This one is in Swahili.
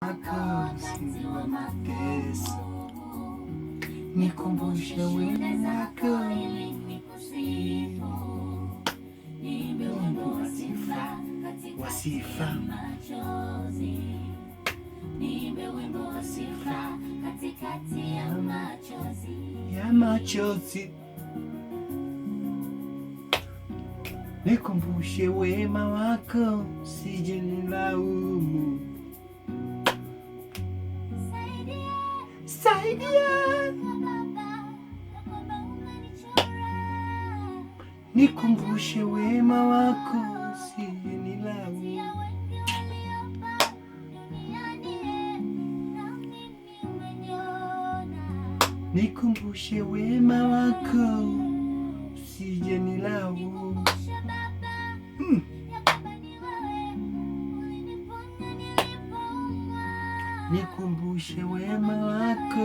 wakati wa mateso, nikumbushe wema wako ili nikusifu, niimbe wimbo wa sifa, niimbe wimbo wa sifa katikati ya machozi, nikumbushe wema wako, sije nilaumu. Saidia, nikumbushe wema wako, sije nilaumu. Nikumbushe wema wako, sije nilaumu. Nikumbushe wema wako.